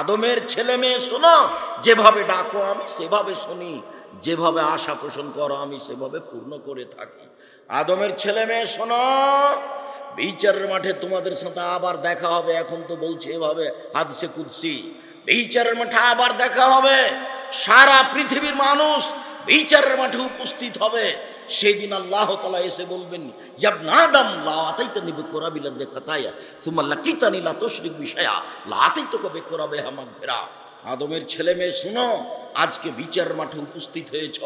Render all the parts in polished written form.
আদমের ছেলে মেয়ে শোনো, যেভাবে ডাকো আমি সেভাবে শুনি, যেভাবে আশা পোষণ করো আমি সেভাবে পূর্ণ করে থাকি। আদমের ছেলে মেয়ে শোনো, বিচারের মাঠে তোমাদের সাথে আবার দেখা হবে। এখন তো বলছে এভাবে হাদিসে কুদসি, বিচারের মাঠে আবার দেখা হবে। সারা পৃথিবীর মানুষ বিচারের মাঠে উপস্থিত হবে। সেদিন আল্লাহ তাআলা এসে বলবেন, ইয়া আদম লা আতাইতানি বিকুরাবিল আরদি কাতায়া সুম্মা লাকিতানি লা তুশরিক বিশাইআ লা আতাইতুকা বিকুরাবিহা মাগফিরা। আদমের ছেলে মেয়ে শোনো, আজকে বিচারের মাঠে উপস্থিত হয়েছ।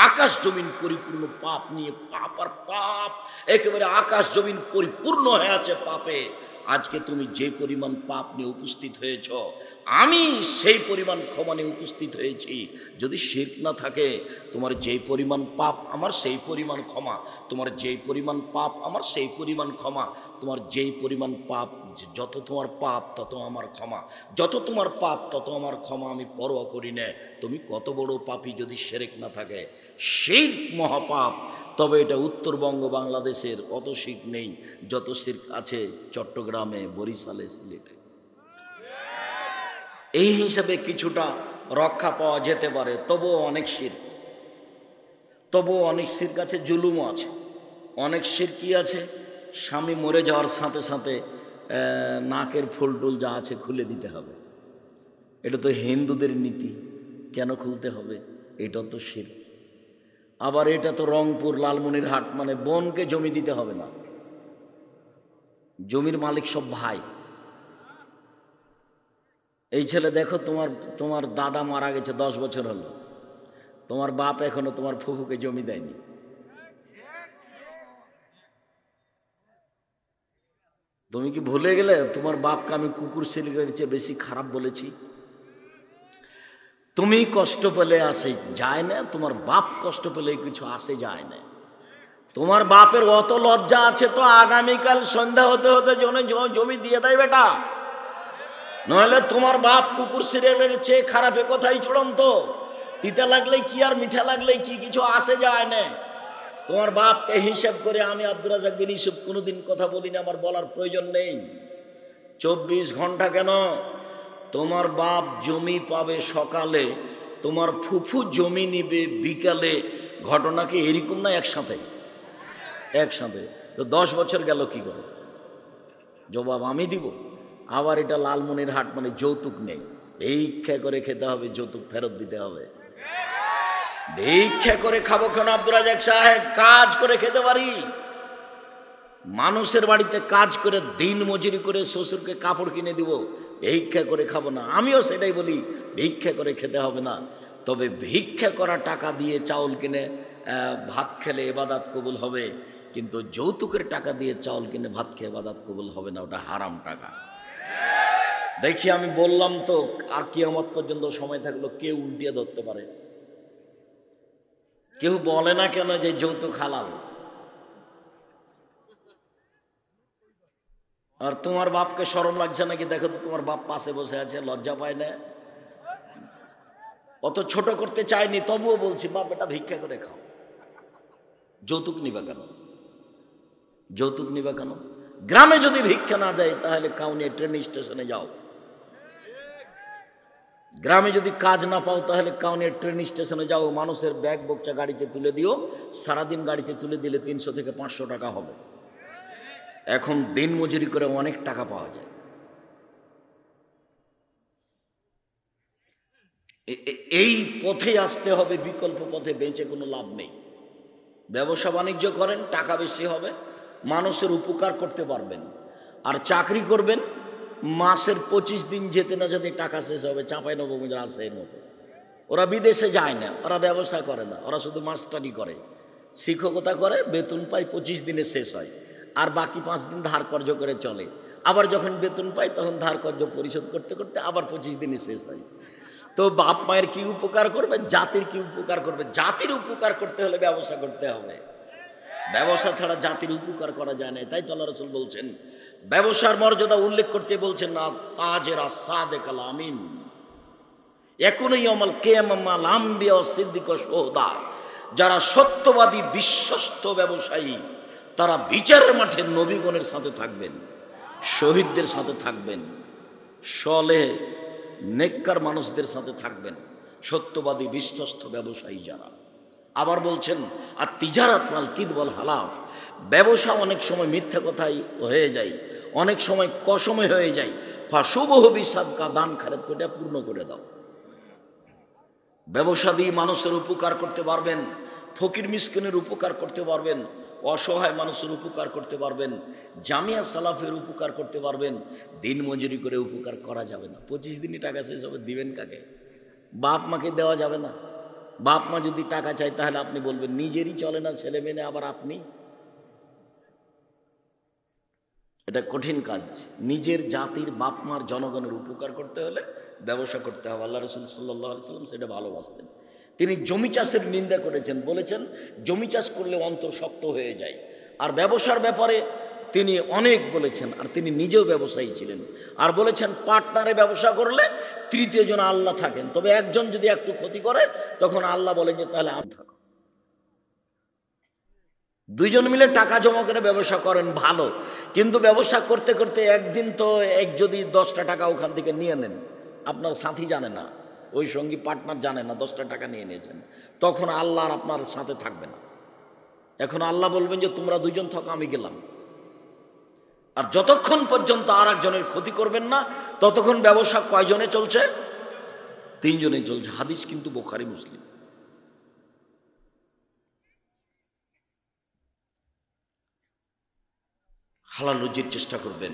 আকাশ জমিন পরিপূর্ণ পাপ নিয়ে, পাপ আর পাপ, একেবারে আকাশ জমিন পরিপূর্ণ হয়ে আছে পাপে। আজকে তুমি যে পরিমাণ পাপ নিয়ে উপস্থিত হয়েছ, আমি সেই পরিমাণ ক্ষমা নিয়ে উপস্থিত হয়েছি। যদি শিরক না থাকে, তোমার যেই পরিমাণ পাপ আমার সেই পরিমাণ ক্ষমা, তোমার যেই পরিমাণ পাপ আমার সেই পরিমাণ ক্ষমা, তোমার যেই পরিমাণ পাপ, যত তোমার পাপ তত আমার ক্ষমা, যত তোমার পাপ তত আমার ক্ষমা, আমি পরোয়া করি না তুমি কত বড় পাপী। যদি শিরক না থাকে, সেই মহাপাপ, তবে এটা উত্তরবঙ্গ বাংলাদেশের অত শিরক নেই যত শিরক আছে চট্টগ্রামে, বরিশালে, সিলেটে। এই হিসাবে কিছুটা রক্ষা পাওয়া যেতে পারে। তবুও অনেক শিরক, তবুও অনেক শিরক আছে, জুলুমও আছে। অনেক শিরক কি আছে, স্বামী মরে যাওয়ার সাথে সাথে নাকের ফুল টুল যা আছে খুলে দিতে হবে। এটা তো হিন্দুদের নীতি, কেন খুলতে হবে? এটা তো শিরক। আবার এটা তো রংপুর, লালমনিরহাট, মানে বোনকে জমি দিতে হবে না, জমির মালিক সব ভাই। এই ছেলে দেখো, তোমার দাদা মারা গেছে 10 বছর হলো, তোমার বাপ এখনো তোমার ফুফুকে জমি দেয়নি। তুমি কি ভুলে গেলে তোমার বাপকে আমি কুকুর শিলিকের চেয়ে বেশি খারাপ বলেছি? তুমি কষ্ট পেলে আসে যায় না, তোমার বাপ কষ্ট পেলে কিছু আসে যায় না। তোমার বাপের অত লজ্জা আছে তো আগামীকাল সন্ধ্যা হতে হতে জমি দিয়ে দেয় বেটা, নইলে তোমার বাপ কুকুর সিরিয়ালের চেয়ে খারাপ। কথাই চূড়ান্ত। তিতা লাগলে কি আর মিঠা লাগলে কি, কিছু আসে যায় না। তোমার বাপকে হিসাব করে আমি আব্দুর রাজ্জাক বিন ইউসুফ কোনোদিন কথা বলি না, আমার বলার প্রয়োজন নেই। 24 ঘন্টা কেন, তোমার বাপ জমি পাবে সকালে, তোমার ফুফু জমি নিবে বিকালে। ঘটনা কি এরকম না? একসাথে তো 10 বছর গেল কি করে? জবাব আমি দিব। আবার এটা লালমনিরহাট, মানে যৌতুক নেই, ভিক্ষা করে খেতে হবে, যৌতুক ফেরত দিতে হবে। ভিক্ষা করে খাবো কেন আব্দুর রাজ্জাক সাহেব? কাজ করে খেতে পারি। মানুষের বাড়িতে কাজ করে দিন মজুরি করে শ্বশুরকে কাপড় কিনে দিব, ভিক্ষা করে খাবো না। আমিও সেটাই বলি, ভিক্ষা করে খেতে হবে না। তবে ভিক্ষা করা টাকা দিয়ে চাউল কিনে ভাত খেলে ইবাদত কবুল হবে, কিন্তু যৌতুকের টাকা দিয়ে চাউল কিনে ভাত খেয়ে ইবাদত কবুল হবে না, ওটা হারাম টাকা। দেখি আমি বললাম তো, আর কিয়ামত পর্যন্ত সময় থাকলো কেউ উল্টিয়ে ধরতে পারে। কেউ বলে না কেন যে যৌতুক হালাল? আর তোমার বাপকে শরম লাগছে নাকি? দেখো তো, তোমার বাপ পাশে বসে আছে, লজ্জা পায় না? অত ছোট করতে চাইনি, তবুও বলছি, বাপ এটা ভিক্ষা করে খাও। যৌতুক নিবা কেন? যৌতুক নিবা কেন? গ্রামে যদি ভিক্ষা না দেয় তাহলে কাউনিয়া ট্রেন স্টেশনে যাও। গ্রামে যদি কাজ না পাও তাহলে কাউনিয়া ট্রেন স্টেশনে যাও, মানুষের ব্যাগ বোকচা গাড়িতে তুলে দিও। সারাদিন গাড়িতে তুলে দিলে 300 থেকে 500 টাকা হবে। এখন দিন মজুরি করে অনেক টাকা পাওয়া যায়। এই পথে আসতে হবে, বিকল্প পথে বেঁচে কোনো লাভ নেই। ব্যবসা বাণিজ্য করেন, টাকা বেশি হবে, মানুষের উপকার করতে পারবেন। আর চাকরি করবেন, মাসের 25 দিন যেতে না যেতে টাকা শেষ হবে। চাঁপাইনবাবগঞ্জের আছে এর মতো। ওরা বিদেশে যায় না, ওরা ব্যবসা করে না, ওরা শুধু মাস্টারি করে, শিক্ষকতা করে, বেতন পায়, 25 দিনে শেষ হয়। আর বাকি 5 দিন ধার কর্য করে চলে। আবার যখন বেতন পায় তখন ধার কর্য পরিশোধ করতে করতে আবার 25 দিনে শেষ হয়। তো বাপ মায়ের কি উপকার করবে, জাতির কি উপকার করবে? জাতির উপকার করতে হলে ব্যবসা করতে হবে। ব্যবসা ছাড়া জাতির উপকার করা যায় না। তাই তো আল্লাহ রাসূল বলছেন, ব্যবসার মর্যাদা উল্লেখ করতে বলছেন না, তাজেরা সাদেকাল আমিন ইয়াকুনু ইয়াউমাল কিয়ামাহ মাল আম্বিয়া ওয়াস সিদ্দিক ওয়াস শুহাদা। যারা সত্যবাদী বিশ্বস্ত ব্যবসায়ী, তারা বিচারের মাঠে নবীগণের সাথে থাকবেন, শহীদদের সাথে থাকবেন, সলেহ নেককার মানুষদের সাথে থাকবেন, সত্যবাদী বিশ্বস্ত ব্যবসায়ী যারা। আবার বলছেন আর তিজারাত মাল কিদবল হালাফ, ব্যবসা অনেক সময় মিথ্যা কথাই হয়ে যায়, অনেক সময় কসমে হয়ে যায়। ফাশুবহ বিসাদকা, দান খারাপ করে পূর্ণ করে দাও। ব্যবসা দিয়ে মানুষের উপকার করতে পারবেন, ফকির মিসকিনের উপকার করতে পারবেন, অসহায় মানুষের উপকার করতে পারবেন, জামিয়া সালাফের উপকার করতে পারবেন। দিন মজুরি করে উপকার করা যাবে না। 25 দিনই টাকা শেষ হবে, দিবেন কাকে? বাপ মাকে দেওয়া যাবে না। বাপ মা যদি টাকা চায় তাহলে আপনি বলবেন নিজেরই চলে না, ছেলে মেনে আবার আপনি। এটা কঠিন কাজ। নিজের জাতির বাপ মার জনগণের উপকার করতে হলে ব্যবসা করতে হবে। আল্লাহ রাসূল সাল্লাল্লাহু আলাইহি সাল্লাম সেটা ভালোবাসতেন। তিনি জমি চাষের নিন্দা করেছেন, বলেছেন জমি চাষ করলে অন্তর শক্ত হয়ে যায়। আর ব্যবসার ব্যাপারে তিনি অনেক বলেছেন, আর তিনি নিজেও ব্যবসায়ী ছিলেন। আর বলেছেন পার্টনারে ব্যবসা করলে তৃতীয় জন আল্লাহ থাকেন, তবে একজন যদি একটু ক্ষতি করে তখন আল্লাহ বলেন যে তাহলে আমি থাকো। দুইজন মিলে টাকা জমা করে ব্যবসা করেন ভালো, কিন্তু ব্যবসা করতে করতে একদিন তো যদি 10টা টাকা ওখান থেকে নিয়ে নেন, আপনার সাথী জানে না, ওই সঙ্গী পার্টনার জানে না 10টা টাকা নিয়ে নিয়েছেন, তখন আল্লাহ আর আপনার সাথে থাকবে না। এখন আল্লাহ বলবেন যে তোমরা দুইজন থাকো, আমি গেলাম। আর যতক্ষণ পর্যন্ত আর একজনের ক্ষতি করবেন না ততক্ষণ ব্যবসা কয়জনে চলছে? 3 জনে চলছে। হাদিস কিন্তু বুখারী মুসলিম। হালাল রুজির চেষ্টা করবেন।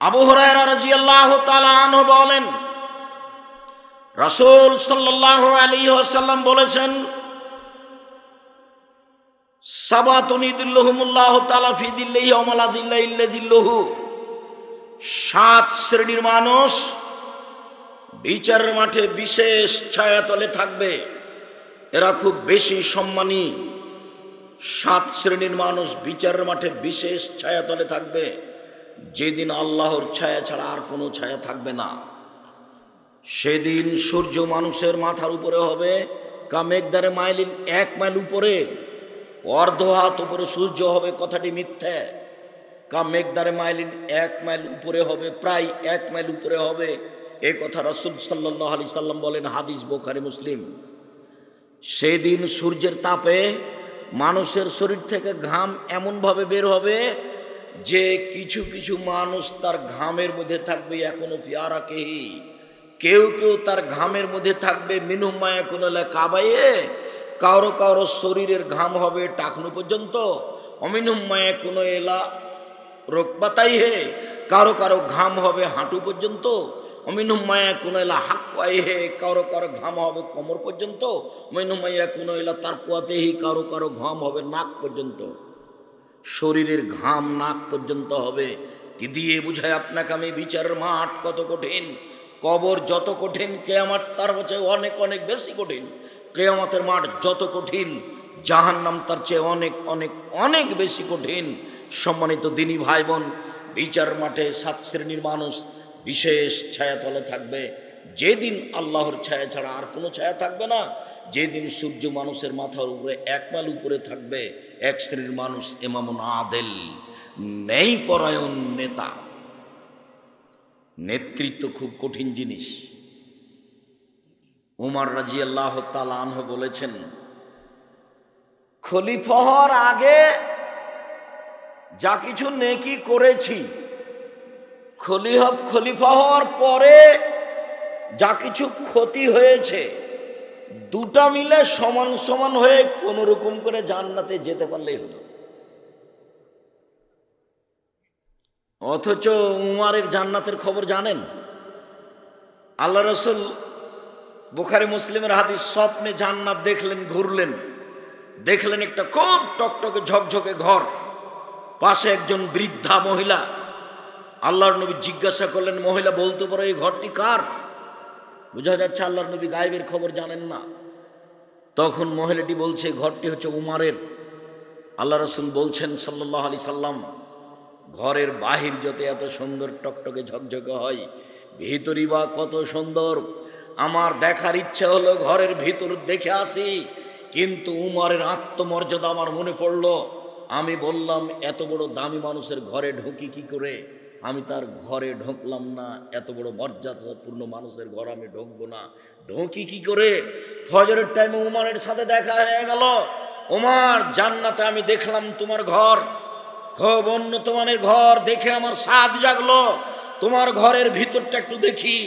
আবু হুরায়রা রাদিয়াল্লাহু তাআলা আনহু বলেন, রাসূল সাল্লাল্লাহু আলাইহি ওয়াসাল্লাম বলেছেন, সাবাতুন ইযিল্লুহুমুল্লাহু তাআলা ফি যিল্লিহি ওয়া লা যিল্লা ইল্লা যিল্লুহু। 7 শ্রেণীর মানুষ বিচারের মাঠে বিশেষ ছায়াতলে থাকবে, এরা খুব বেশি সম্মানী। 7 শ্রেণীর মানুষ বিচারের মাঠে বিশেষ ছায়াতলে থাকবে, যেদিন আল্লাহর ছায়া ছাড়া আর কোনো ছায়া থাকবে না। সেদিন সূর্য মানুষের মাথার উপরে হবে কামেকদারে মাইলিন, 1 মাইল উপরে, অর্ধ হাত উপরে সূর্য হবে, কথাটি মিথ্যা। কামেকদারে মাইলিন 1 মাইল উপরে হবে, প্রায় 1 মাইল উপরে হবে, এ কথা রাসূল সাল্লাল্লাহু আলাইহি সাল্লাম বলেন, হাদিস বুখারী মুসলিম। সেদিন সূর্যের তাপে মানুষের শরীর থেকে ঘাম এমনভাবে বের হবে যে কিছু কিছু মানুষ তার ঘামের মধ্যে থাকবে এখনো ফিয়ারাকেহি, কেউ কেউ তার ঘামের মধ্যে থাকবে মিনুম্মা এখনো কাবাইয়ে, কারো কারো শরীরের ঘাম হবে টাকনু পর্যন্ত, অমিনুম্মা এখনো এলা রোকবাতাই হে, কারো কারো ঘাম হবে হাঁটু পর্যন্ত, অমিনুম্মায়া কোনো এলা হাক্কাই হে, কারো কারো ঘাম হবে কোমর পর্যন্ত, অমিনুম্মায়া কোনো এলা তার কুয়াতেহি, কারো কারো ঘাম হবে নাক পর্যন্ত। শরীরের ঘাম নাক পর্যন্ত হবে। কি দিয়ে বুঝায় আপনাকে আমি বিচারের মাঠ কত কঠিন? কবর যত কঠিন, কিয়ামত তার চেয়ে অনেক অনেক বেশি কঠিন। কিয়ামতের মাঠ যত কঠিন, জাহান্নাম তার চেয়ে অনেক অনেক অনেক বেশি কঠিন। সম্মানিত দিনী ভাই বোন, বিচার মাঠে 7 শ্রেণীর মানুষ বিশেষ ছায়াতলে থাকবে, যেদিন আল্লাহর ছায়া ছাড়া আর কোনো ছায়া থাকবে না, যেদিন সূর্য মানুষের মাথার উপরে 1 মাইল উপরে থাকবে। 1 শ্রেণীর মানুষ ইমামুন আদিল, ন্যায় পরায়ণ নেতা। নেতৃত্ব খুব কঠিন জিনিস। উমর রাদিয়াল্লাহু তাআলা আনহু বলেছেন, খলিফা হওয়ার আগে যা কিছু নেকি করেছি, খলিফা হওয়ার পরে যা কিছু ক্ষতি হয়েছে, দুটা মিলে সমান সমান হয়ে কোন রকম করে জান্নাতে যেতে পারলেই হলো। অথচ উমারের জান্নাতের খবর জানেন? আল্লাহ রাসূল বুখারী মুসলিমের হাদিস, স্বপ্নে জান্নাত দেখলেন, ঘুরলেন, দেখলেন একটা খুব টকটকে ঝকঝকে ঘর, পাশে একজন বৃদ্ধা মহিলা। আল্লাহর নবী জিজ্ঞাসা করলেন, মহিলা বলতে পারো এই ঘরটি কার? বোঝা যাচ্ছে আল্লাহর নবী গায়েবের খবর জানেন না। তখন মহিলাটি বলছে ঘরটি হচ্ছে উমারের। আল্লাহ রাসূল বলছেন সাল্লাল্লাহু আলাইহি সাল্লাম, ঘরের বাহির যত এত সুন্দর টকটকে ঝকঝকে হয়, ভিতরই বা কত সুন্দর। আমার দেখার ইচ্ছে হলো ঘরের ভিতর দেখে আসি, কিন্তু উমারের আত্মমর্যাদা আমার মনে পড়ল। আমি বললাম, এত বড় দামি মানুষের ঘরে ঢুকি কি করে? আমি তার ঘরে ঢুকলাম না, এত বড় মর্যাদাপূর্ণ মানুষের ঘর আমি ঢুকবো না। ঢুকি কি করে? ফজরের টাইমে উমারের সাথে দেখা হয়ে গেল। উমার, জান্নাতে আমি দেখলাম তোমার ঘর, খুব উন্নত মানের ঘর, দেখে আমার স্বাদ জাগলো। তোমার ঘরের ভিতরটা একটু দেখি,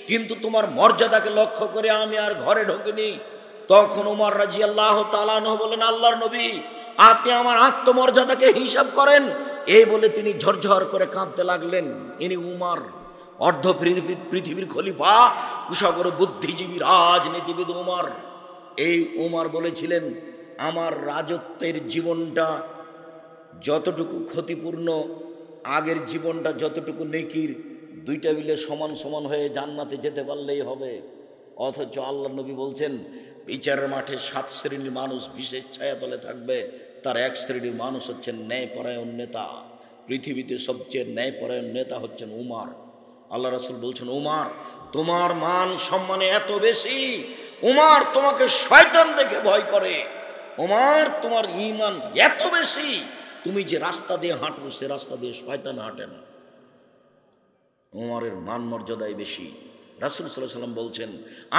কিন্তু তোমার মর্যাদাকে লক্ষ্য করে আমি আর ঘরে ঢুকিনি। তখন উমর রাদিয়াল্লাহু তাআলা আনহু বলেন, আল্লাহর নবী, আপনি আমার আত্মমর্যাদাকে হিসাব করেন। এই বলে তিনি ঝরঝর করে কাঁদতে লাগলেন। ইনি উমর, অর্ধ পৃথিবীর খলিফা, কুশাগর বুদ্ধিজীবী রাজনীতিবিদ উমর। এই উমর বলেছিলেন, আমার রাজত্বের জীবনটা যতটুকু ক্ষতিপূর্ণ, আগের জীবনটা যতটুকু নেকির, দুইটা মিলে সমান সমান হয়ে জান্নাতে যেতে পারলেই হবে। অথচ আল্লাহ নবী বলছেন, বিচারের মাঠে 7 শ্রেণীর মানুষ বিশেষ ছায়াতলে থাকবে। তার এক শ্রেণীর মানুষ হচ্ছেন ন্যায়পরায়ণ নেতা। পৃথিবীতে সবচেয়ে ন্যায়পরায়ণ নেতা হচ্ছেন উমর। আল্লাহ রাসূল বলছেন, উমর, তোমার মান সম্মানে এত বেশি, উমর তোমাকে শয়তান দেখে ভয় করে। উমর, তোমার ঈমান এত বেশি, তুমি যে রাস্তা দিয়ে হাঁটো সে রাস্তা দিয়ে শয়তান হাঁটে না। উমরের মান মর্যাদাই বেশি। রাসূল সাল্লাল্লাহু আলাইহি ওয়াসাল্লাম বলছেন,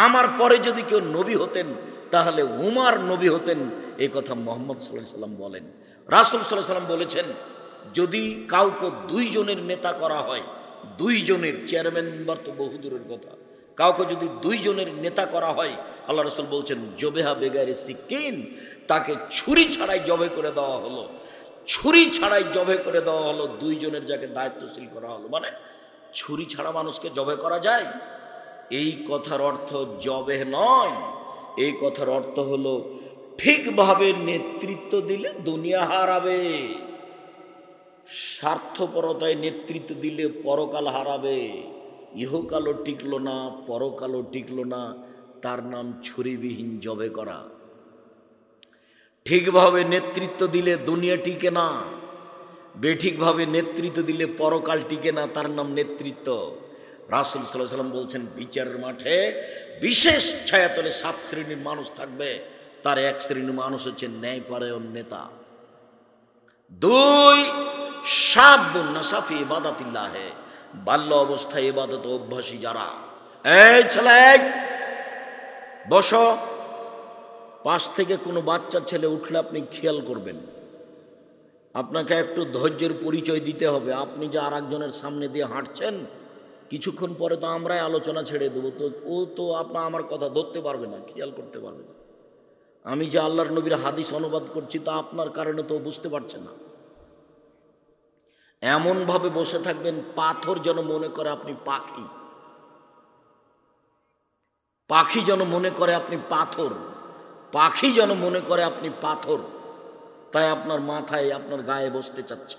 আমার পরে যদি কেউ নবী হতেন তাহলে উমর নবী হতেন। এই কথা মুহাম্মদ সাল্লাল্লাহু আলাইহি ওয়াসাল্লাম বলেন। রাসূল সাল্লাল্লাহু আলাইহি ওয়াসাল্লাম বলেছেন, যদি কাউকে 2 জনের নেতা করা হয়, 2 জনের, চেয়ারম্যান মেম্বার তো বহু দূরের কথা, কাউকে যদি 2 জনের নেতা করা হয়, আল্লাহ রাসূল বলছেন, জবেহা বেগারে সিকিন, তাকে ছুরি ছাড়াই জবে করে দেওয়া হলো। ছুরি ছাড়াই জবে করে দেওয়া হলো, 2 জনের যাকে দায়িত্বশীল করা হলো। মানে ছুরি ছাড়া মানুষকে জবে করা যায়? এই কথার অর্থ জবে নয়। এই কথার অর্থ হলো ঠিকভাবে নেতৃত্ব দিলে দুনিয়া হারাবে, স্বার্থপরতায় নেতৃত্ব দিলে পরকাল হারাবে। ইহকালও টিকলো না, পরকালও টিকলো না, তার নাম ছুরিবিহীন জবে করা। ঠিকভাবে নেতৃত্ব দিলে দুনিয়া টিকে না, বেঠিকভাবে নেতৃত্ব দিলে পরকাল টিকে না, তার নাম নেতৃত্ব। রাসূল সাল্লাল্লাহু আলাইহি ওয়াসাল্লাম বলছেন, বিচারের মাঠে বিশেষ ছায়াতলে 7 শ্রেণীর মানুষ থাকবে। তার এক শ্রেণীর মানুষ হচ্ছে ন্যায়পরায়ণ নেতা। 2, শাবুন নাশা ফি ইবাদাতিল্লাহ, বাল্য অবস্থায় ইবাদত অভ্যাসী যারা। এই ছেলে, বসো। পাশ থেকে কোনো বাচ্চা ছেলে উঠলে আপনি খেয়াল করবেন, আপনাকে একটু ধৈর্যের পরিচয় দিতে হবে। আপনি যে আরেকজনের সামনে দিয়ে হাঁটছেন, কিছুক্ষণ পরে তো আমরাই আলোচনা ছেড়ে দেবো, তো ও তো আমার কথা ধরতে পারবে না, খেয়াল করতে পারবে না। আমি যে আল্লাহর নবীর হাদিস অনুবাদ করছি তা আপনার কারণে তো বুঝতে পারছে না। এমনভাবে বসে থাকবেন পাথর যেন মনে করে আপনি পাখি, পাখি যেন মনে করে আপনি পাথর, পাখি যেন মনে করে আপনি পাথর। তাই আপনার মাথায়, আপনার গায়ে বসতে চাচ্ছে।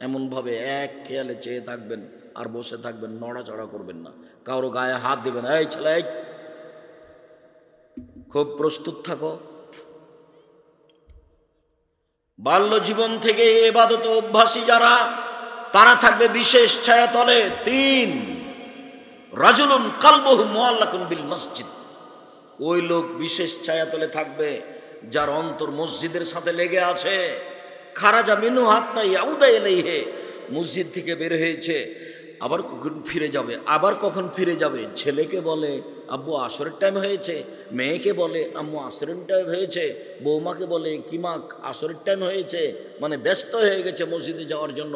এমনভাবে এক খেয়ালে চেয়ে থাকবেন আর বসে থাকবেন, নড়াচড়া করবেন না, কারো গায়ে হাত দেবেন। এই ছেলে, খুব প্রস্তুত থাকো। বাল্য জীবন থেকে ইবাদত অভ্যাসী যারা, তারা থাকবে বিশেষ ছায়াতলে। 3, রাজুলুন কালবুহু মুআল্লাকুন বিল মসজিদ, ওই লোক বিশেষ ছায়াতলে থাকবে যার অন্তর মসজিদের সাথে লেগে আছে। খারাজা মিনহু হাত্তা ইয়াউদা ইলাইহি, মসজিদ থেকে বের হয়েছে, আবার কখন ফিরে যাবে, আবার কখন ফিরে যাবে। ছেলেকে বলে আব্বু আসরের টাইম হয়েছে, মেয়েকে বলে আম্মু আসরের টাইম হয়েছে, বৌমাকে বলে কি মা আসরের টাইম হয়েছে, মানে ব্যস্ত হয়ে গেছে মসজিদে যাওয়ার জন্য।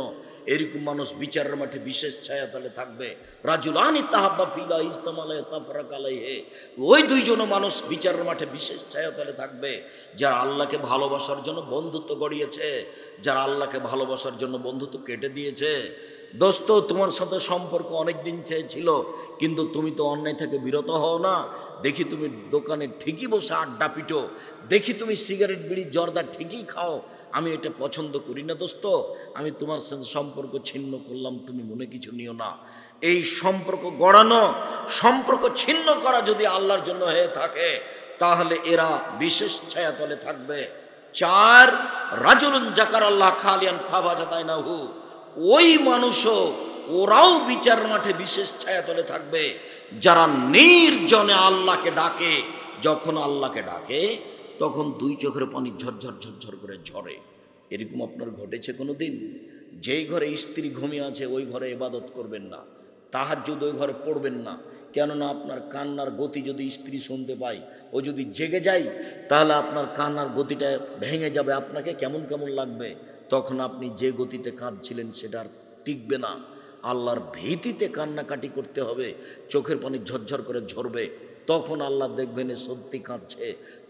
এরকম মানুষ বিচারের মাঠে বিশেষ ছায়াতলে থাকবে। রাজুলানি তাহাব্বা ফিল্লাহ ইজতামা আলাইহি তাফরাকা আলাইহি, ওই 2 জন মানুষ বিচারের মাঠে বিশেষ ছায়াতলে থাকবে যারা আল্লাহকে ভালোবাসার জন্য বন্ধুত্ব গড়িয়েছে, যারা আল্লাহকে ভালোবাসার জন্য বন্ধুত্ব কেটে দিয়েছে। দোস্ত, তোমার সাথে সম্পর্ক অনেক দিন ছিল, কিন্তু তুমি তো অন্যায় থেকে বিরত হও না। দেখি তুমি দোকানে ঠিকই বসে আড্ডা পিটো, দেখি তুমি সিগারেট বিড়ি জর্দা ঠিকই খাও। আমি এটা পছন্দ করি না দোস্ত, আমি তোমার সাথে সম্পর্ক ছিন্ন করলাম, তুমি মনে কিছু নিও না। এই সম্পর্ক গড়ানো, সম্পর্ক ছিন্ন করা যদি আল্লাহর জন্য হয়ে থাকে, তাহলে এরা বিশেষ ছায়াতলে থাকবে। 4, রাজুলুন যাকারাল্লাহ খালিয়ান ফাবাজাতাইনাহু, ওই মানুষও, ওরাও বিচার মাঠে বিশেষ ছায়াতলে থাকবে যারা নির্জনে আল্লাহকে ডাকে। যখন আল্লাহকে ডাকে তখন 2 চোখের পানি ঝরঝর ঝরঝর করে ঝরে। এরকম আপনার ঘটেছে কোনো দিন? যেই ঘরে স্ত্রী ঘুমিয়ে আছে ওই ঘরে ইবাদত করবেন না, তাহাজ্জুদ ওই ঘরে পড়বেন না। কেননা আপনার কান্নার গতি যদি স্ত্রী শুনতে পায়, ও যদি জেগে যায়, তাহলে আপনার কান্নার গতিটা ভেঙে যাবে, আপনাকে কেমন কেমন লাগবে। তখন আপনি যে গতিতে কাঁদছিলেন সেটা আর টিকবে না। আল্লাহর ভীতিতে কান্নাকাটি করতে হবে, চোখের পানি ঝরঝর করে ঝরবে। তখন আল্লাহ দেখবেন এ সত্যি কাঁদছে,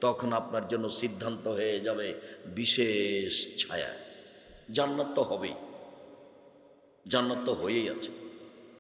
তখন আপনার জন্য সিদ্ধান্ত হয়ে যাবে বিশেষ ছায়া। জান্নাত তো হবেই, জান্নাত তো হয়েই আছে।